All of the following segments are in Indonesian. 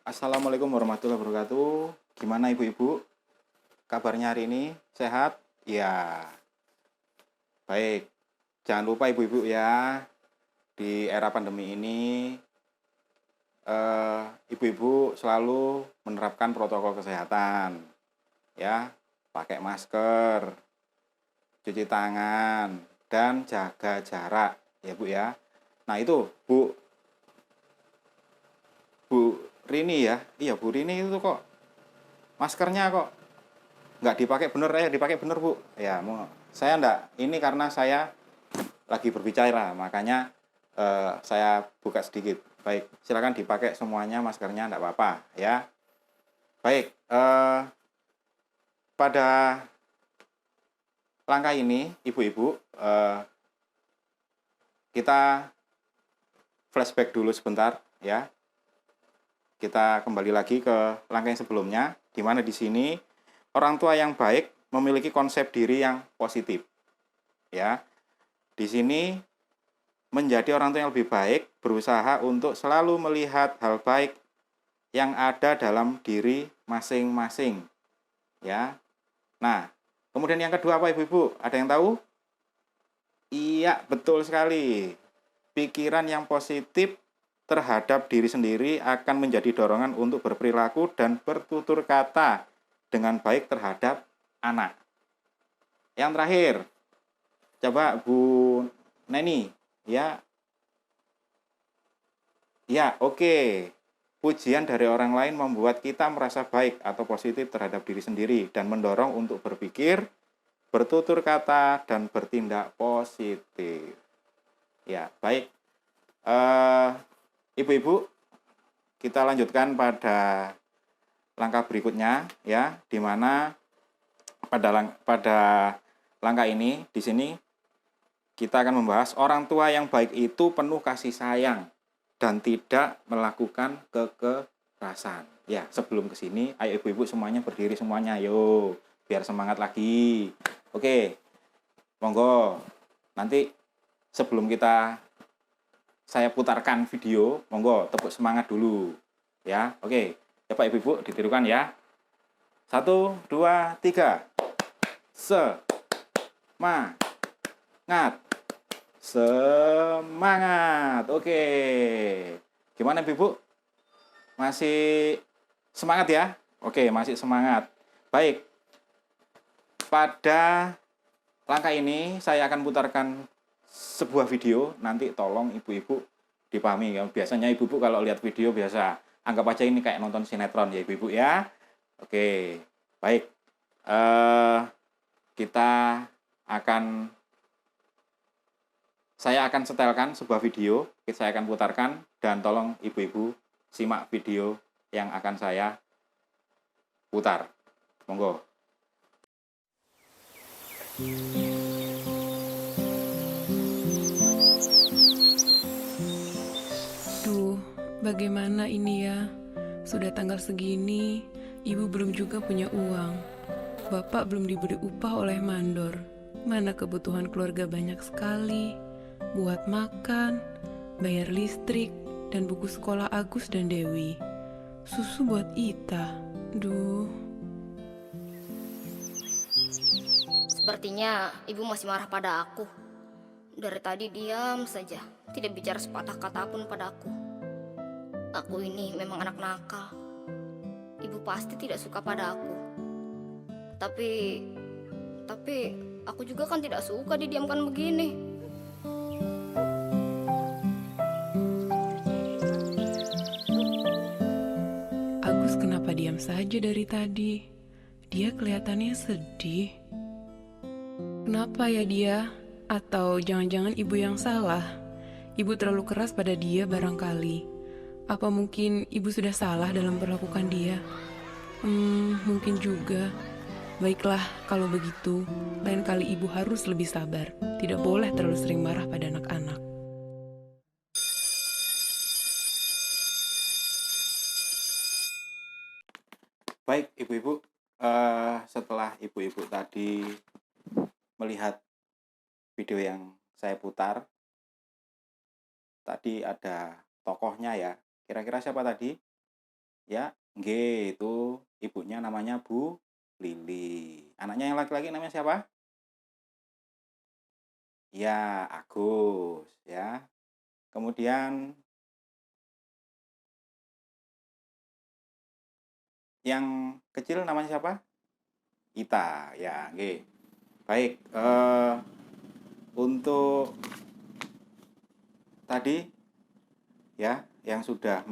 Assalamualaikum warahmatullahi wabarakatuh. Gimana ibu-ibu? Kabarnya hari ini sehat? Ya, baik. Jangan lupa ibu-ibu ya, di era pandemi ini ibu-ibu selalu menerapkan protokol kesehatan. Ya, pakai masker, cuci tangan, dan jaga jarak ya Bu ya. Nah itu Bu Rini ya. Iya Bu Rini itu kok maskernya kok nggak dipakai bener dipakai bener Bu ya. Saya enggak, ini karena saya lagi berbicara makanya saya buka sedikit. Baik, silakan dipakai semuanya maskernya, enggak apa-apa ya. Baik, pada langkah ini ibu-ibu kita flashback dulu sebentar ya. Kita kembali lagi ke langkah yang sebelumnya, di mana di sini orang tua yang baik memiliki konsep diri yang positif. Ya. Di sini menjadi orang tua yang lebih baik berusaha untuk selalu melihat hal baik yang ada dalam diri masing-masing. Ya. Nah, kemudian yang kedua apa Ibu-ibu? Ada yang tahu? Iya, betul sekali. Pikiran yang positif terhadap diri sendiri akan menjadi dorongan untuk berperilaku dan bertutur kata dengan baik terhadap anak. Yang terakhir, coba Bu Neni, ya. Ya, oke. Pujian dari orang lain membuat kita merasa baik atau positif terhadap diri sendiri dan mendorong untuk berpikir, bertutur kata, dan bertindak positif. Ya, baik. Ibu-ibu, kita lanjutkan pada langkah berikutnya ya, di mana pada langkah ini di sini kita akan membahas orang tua yang baik itu penuh kasih sayang dan tidak melakukan kekerasan. Ya, sebelum ke sini, ayo ibu-ibu semuanya berdiri semuanya, ayo biar semangat lagi. Oke, monggo. Nanti sebelum saya putarkan video, monggo tepuk semangat dulu. Ya, oke. Coba ibu-ibu ditirukan ya. 1, 2, 3. Semangat. Semangat. Oke. Gimana ibu-ibu? Masih semangat ya? Oke, masih semangat. Baik. Pada langkah ini saya akan putarkan sebuah video, nanti tolong ibu-ibu dipahami. Biasanya ibu-ibu kalau lihat video biasa anggap aja ini kayak nonton sinetron ya ibu-ibu ya. Oke, baik. Kita akan Saya akan setelkan sebuah video, saya akan putarkan dan tolong ibu-ibu simak video yang akan saya putar. Monggo. Duh, bagaimana ini ya? Sudah tanggal segini, ibu belum juga punya uang. Bapak belum diberi upah oleh mandor. Mana kebutuhan keluarga banyak sekali. Buat makan, bayar listrik, dan buku sekolah Agus dan Dewi. Susu buat Ita. Duh. Sepertinya ibu masih marah pada aku. Dari tadi diam saja, tidak bicara sepatah kata pun padaku. Aku ini memang anak nakal. Ibu pasti tidak suka pada aku. Tapi aku juga kan tidak suka didiamkan begini. Agus kenapa diam saja dari tadi? Dia kelihatannya sedih. Kenapa ya dia? Atau jangan-jangan ibu yang salah? Ibu terlalu keras pada dia barangkali. Apa mungkin ibu sudah salah dalam perlakukan dia? Mungkin juga. Baiklah, kalau begitu, lain kali ibu harus lebih sabar. Tidak boleh terlalu sering marah pada anak-anak. Baik, ibu-ibu, setelah ibu-ibu tadi melihat video yang saya putar, tadi ada tokohnya ya. Kira-kira siapa tadi? Ya, G itu ibunya namanya Bu Lili. Anaknya yang laki-laki namanya siapa? Ya, Agus ya. Kemudian yang kecil namanya siapa? Ita ya, G. Baik, untuk tadi ya yang sudah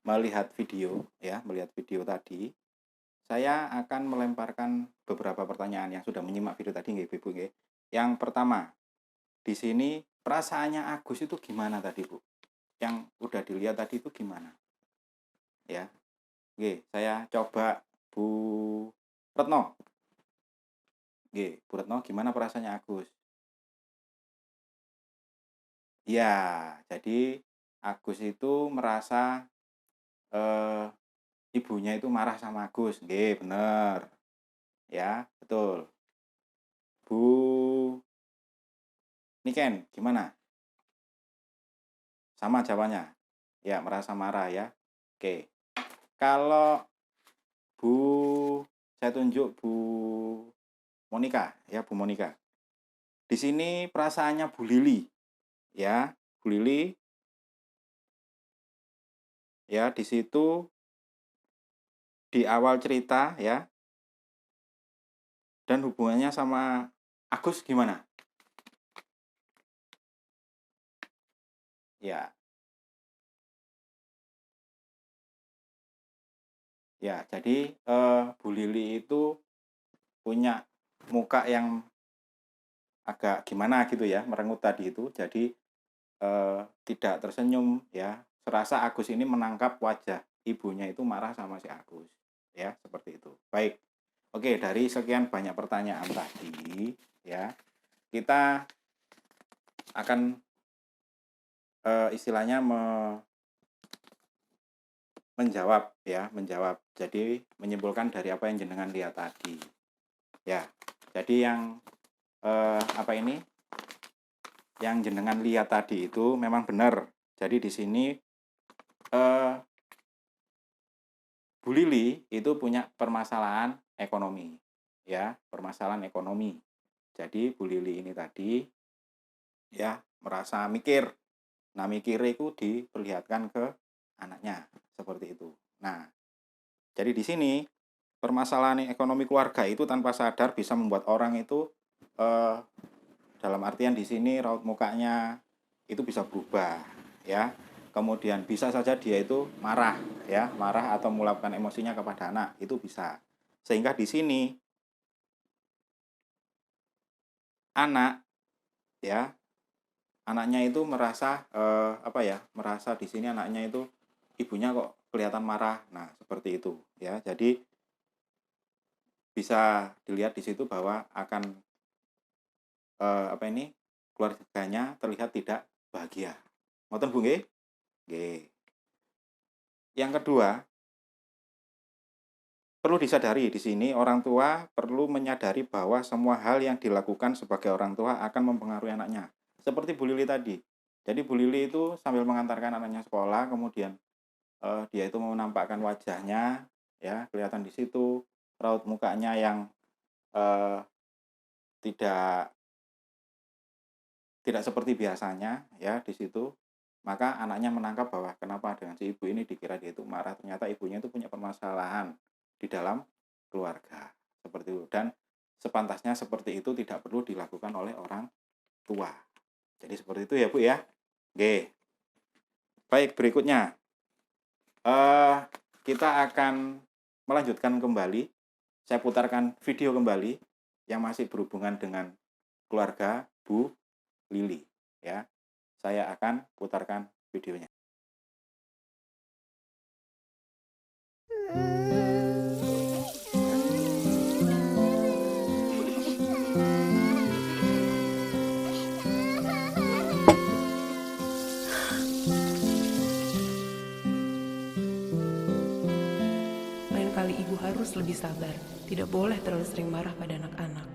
melihat video tadi, saya akan melemparkan beberapa pertanyaan yang sudah menyimak video tadi nggih Ibu nggih. Yang pertama, di sini perasaannya Agus itu gimana tadi Bu? Yang udah dilihat tadi itu gimana? Ya. Oke, saya coba Bu Retno. Oke, Bu Retno gimana perasaannya Agus? Ya, jadi Agus itu merasa ibunya itu marah sama Agus. Oke, bener. Ya, betul. Bu Niken, gimana? Sama jawabannya. Ya, merasa marah ya. Oke. Kalau saya tunjuk Bu Monica, ya Bu Monica. Di sini perasaannya Bu Lili, ya Bu Lili, ya di situ di awal cerita ya, dan hubungannya sama Agus gimana? Ya, ya jadi Bu Lili itu punya muka yang agak gimana gitu ya, merengut tadi itu, jadi tidak tersenyum ya. Serasa Agus ini menangkap wajah ibunya itu marah sama si Agus ya, seperti itu. Baik, oke, dari sekian banyak pertanyaan tadi ya, kita akan istilahnya menjawab ya, jadi menyimpulkan dari apa yang jenengan lihat tadi ya. Jadi yang yang jenengan lihat tadi itu memang benar. Jadi di sini Bu Lili itu punya permasalahan ekonomi ya, permasalahan ekonomi. Jadi Bu Lili ini tadi ya merasa mikir. Nah, mikir itu diperlihatkan ke anaknya seperti itu. Nah, jadi di sini permasalahan ekonomi keluarga itu tanpa sadar bisa membuat orang itu dalam artian di sini raut mukanya itu bisa berubah ya. Kemudian bisa saja dia itu marah ya, marah atau meluapkan emosinya kepada anak, itu bisa. Sehingga di sini anak ya, anaknya itu merasa merasa di sini anaknya itu ibunya kok kelihatan marah. Nah, seperti itu ya. Jadi bisa dilihat di situ bahwa akan keluarganya terlihat tidak bahagia. Ngoten Bu nggih? Nggih. Yang kedua, perlu disadari di sini orang tua perlu menyadari bahwa semua hal yang dilakukan sebagai orang tua akan mempengaruhi anaknya. Seperti Bu Lili tadi. Jadi Bu Lili itu sambil mengantarkan anaknya sekolah, kemudian dia itu menampakkan wajahnya, ya kelihatan di situ raut mukanya yang tidak seperti biasanya ya di situ. Maka anaknya menangkap bahwa kenapa dengan si ibu ini dikira dia itu marah, ternyata ibunya itu punya permasalahan di dalam keluarga seperti itu, dan sepantasnya seperti itu tidak perlu dilakukan oleh orang tua. Jadi seperti itu ya Bu ya. Oke. Baik, berikutnya kita akan melanjutkan kembali. Saya putarkan video kembali yang masih berhubungan dengan keluarga Bu Lili ya. Saya akan putarkan videonya. Lain kali ibu harus lebih sabar. Tidak boleh terlalu sering marah pada anak-anak.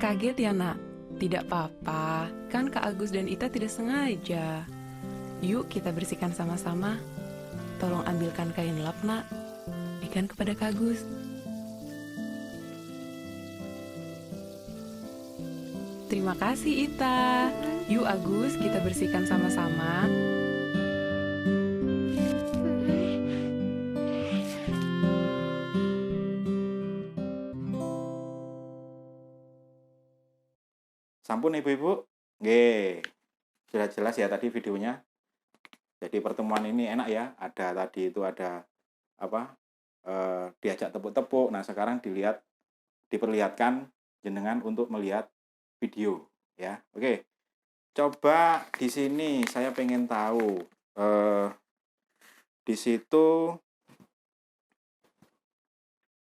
Kaget ya nak? Tidak apa-apa, kan Kak Agus dan Ita tidak sengaja. Yuk kita bersihkan sama-sama. Tolong ambilkan kain lap, Nak. Berikan kepada Kak Agus. Terima kasih, Ita. Yuk, Agus, kita bersihkan sama-sama. Sampun ibu-ibu. Nggih. Sudah jelas ya tadi videonya. Jadi pertemuan ini enak ya. Ada tadi itu ada apa? Diajak tepuk-tepuk. Nah, sekarang diperlihatkan jenengan untuk melihat video ya. Oke. Coba di sini saya pengen tahu di situ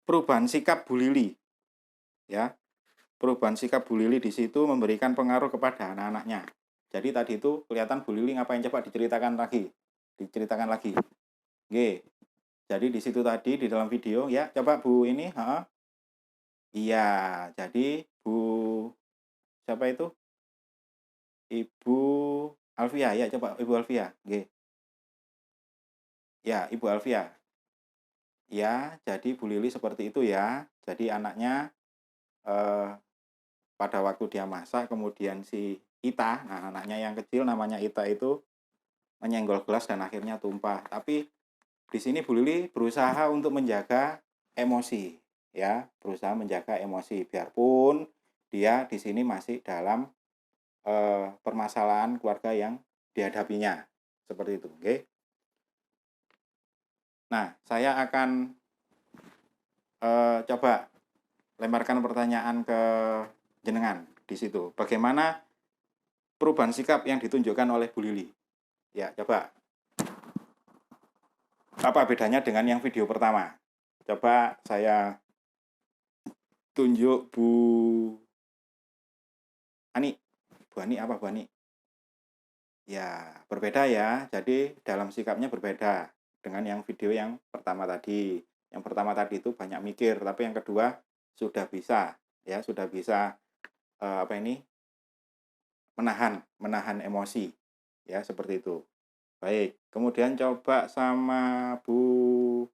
perubahan sikap Bu Lili ya. Perubahan sikap Bu Lili di situ memberikan pengaruh kepada anak-anaknya. Jadi tadi itu kelihatan Bu Lili ngapain, coba diceritakan lagi. Diceritakan lagi. Oke. Jadi di situ tadi di dalam video ya, coba Bu ini, iya, jadi Bu siapa itu? Ibu Alfia ya, coba Ibu Alfia. Oke. Ya, Ibu Alfia. Ya, jadi Bu Lili seperti itu ya. Jadi anaknya pada waktu dia masak, kemudian si Ita, nah anaknya yang kecil namanya Ita itu menyenggol gelas dan akhirnya tumpah. Tapi di sini Bu Lili berusaha untuk menjaga emosi, ya, berusaha menjaga emosi biarpun dia di sini masih dalam permasalahan keluarga yang dihadapinya, seperti itu, oke? Nah, saya akan coba lemparkan pertanyaan ke jenengan di situ. Bagaimana perubahan sikap yang ditunjukkan oleh Bu Lili? Ya, coba. Apa bedanya dengan yang video pertama? Coba saya tunjuk Bu Ani. Bu Ani apa Bu Ani? Ya, berbeda ya. Jadi dalam sikapnya berbeda dengan yang video yang pertama tadi. Yang pertama tadi itu banyak mikir, tapi yang kedua sudah bisa ya, sudah bisa menahan emosi ya, seperti itu. Baik, kemudian coba sama Bu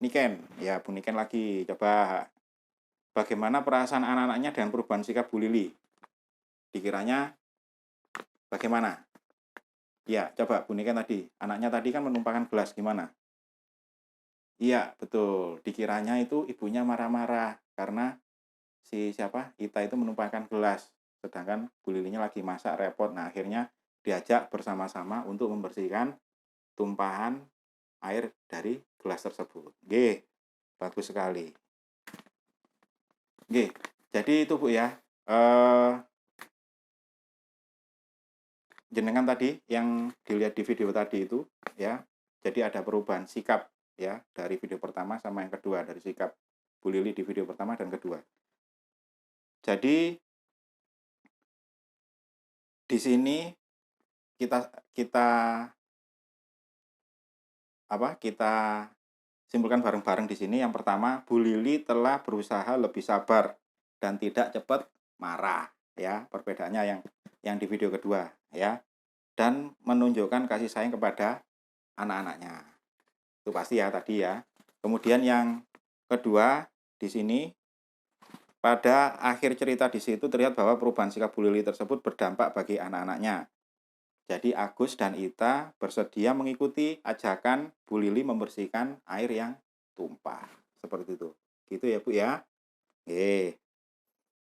Niken. Ya, Bu Niken lagi. Coba bagaimana perasaan anak-anaknya dengan perubahan sikap Bu Lili? Dikiranya bagaimana? Ya, coba Bu Niken tadi. Anaknya tadi kan menumpahkan gelas, gimana? Iya, betul. Dikiranya itu ibunya marah-marah karena si siapa? Ita itu menumpahkan gelas. Sedangkan Bu Lilinya lagi masak repot. Nah, akhirnya diajak bersama-sama untuk membersihkan tumpahan air dari gelas tersebut. Oke, bagus sekali. Oke, jadi itu Bu ya. Jenengan tadi yang dilihat di video tadi itu ya. Jadi ada perubahan sikap ya dari video pertama sama yang kedua, dari sikap Bu Lili di video pertama dan kedua. Jadi di sini kita simpulkan bareng-bareng di sini. Yang pertama, Bu Lili telah berusaha lebih sabar dan tidak cepat marah ya. Perbedaannya yang di video kedua ya. Dan menunjukkan kasih sayang kepada anak-anaknya. Itu pasti ya tadi ya. Kemudian yang kedua di sini pada akhir cerita di situ terlihat bahwa perubahan sikap Bu Lili tersebut berdampak bagi anak-anaknya. Jadi Agus dan Ita bersedia mengikuti ajakan Bu Lili membersihkan air yang tumpah. Seperti itu. Gitu ya Bu ya. Oke.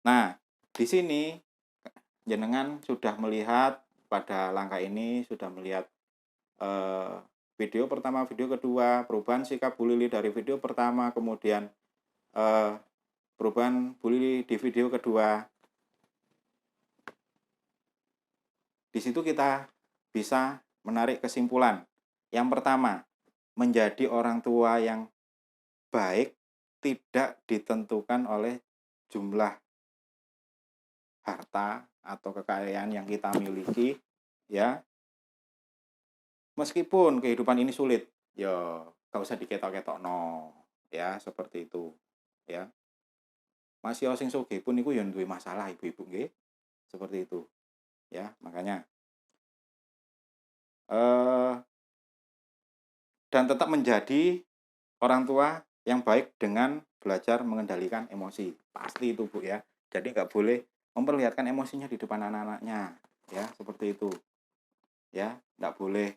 Nah, di sini jenengan sudah melihat pada langkah ini, sudah melihat video pertama, video kedua, perubahan sikap Bu Lili dari video pertama, kemudian perubahan Bu Lili di video kedua. Di situ kita bisa menarik kesimpulan. Yang pertama, menjadi orang tua yang baik tidak ditentukan oleh jumlah harta atau kekayaan yang kita miliki ya. Meskipun kehidupan ini sulit, ya gak usah diketok-ketok no ya, seperti itu ya. Masih sing sugih pun niku ya duwe masalah ibu-ibu nggih. Seperti itu. Ya, makanya eh, dan tetap menjadi orang tua yang baik dengan belajar mengendalikan emosi. Pasti itu Bu ya. Jadi nggak boleh memperlihatkan emosinya di depan anak-anaknya, ya seperti itu. Ya, nggak boleh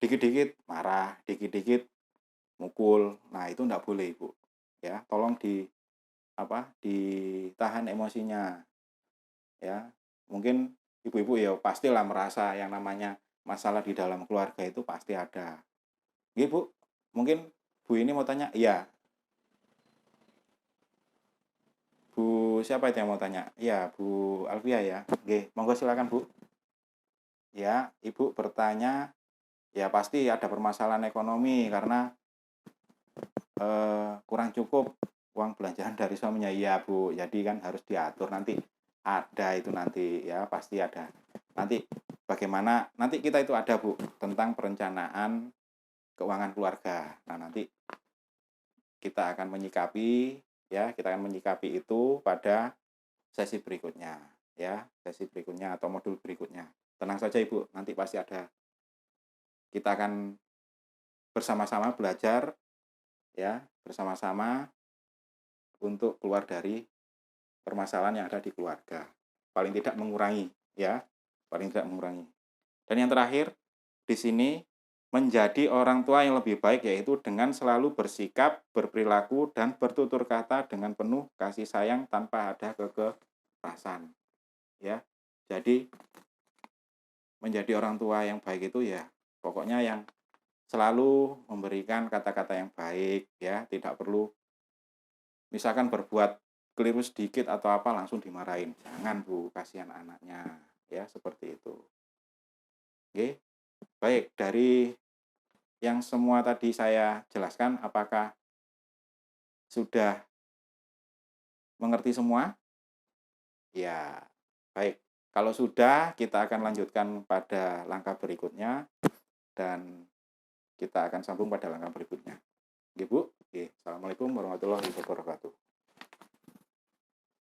dikit-dikit marah, dikit-dikit mukul. Nah itu nggak boleh Ibu. Ya, tolong ditahan emosinya. Ya, mungkin ibu-ibu ya pastilah merasa yang namanya masalah di dalam keluarga itu pasti ada. Iya Bu, mungkin Bu ini mau tanya, iya. Bu siapa itu yang mau tanya? Iya, Bu Alfia ya. Oke, monggo silakan Bu. Ya, Ibu bertanya, ya pasti ada permasalahan ekonomi karena kurang cukup uang belanjaan dari suaminya. Iya Bu, jadi kan harus diatur nanti ada itu nanti ya pasti ada. Nanti bagaimana nanti kita itu ada Bu tentang perencanaan keuangan keluarga. Nah, nanti kita akan menyikapi itu pada sesi berikutnya ya, sesi berikutnya atau modul berikutnya. Tenang saja Ibu, nanti pasti ada. Kita akan bersama-sama belajar ya, bersama-sama untuk keluar dari permasalahan yang ada di keluarga. Paling tidak mengurangi ya, paling tidak mengurangi. Dan yang terakhir di sini menjadi orang tua yang lebih baik yaitu dengan selalu bersikap, berperilaku dan bertutur kata dengan penuh kasih sayang tanpa ada kekerasan. Ya. Jadi menjadi orang tua yang baik itu ya pokoknya yang selalu memberikan kata-kata yang baik ya, tidak perlu misalkan berbuat keliru sedikit atau apa langsung dimarahin. Jangan Bu, kasihan anaknya ya, seperti itu. Oke. Baik, dari yang semua tadi saya jelaskan apakah sudah mengerti semua? Ya, baik. Kalau sudah, kita akan lanjutkan pada langkah berikutnya dan kita akan sambung pada langkah berikutnya. Oke, Bu. Oke, Assalamualaikum warahmatullahi wabarakatuh.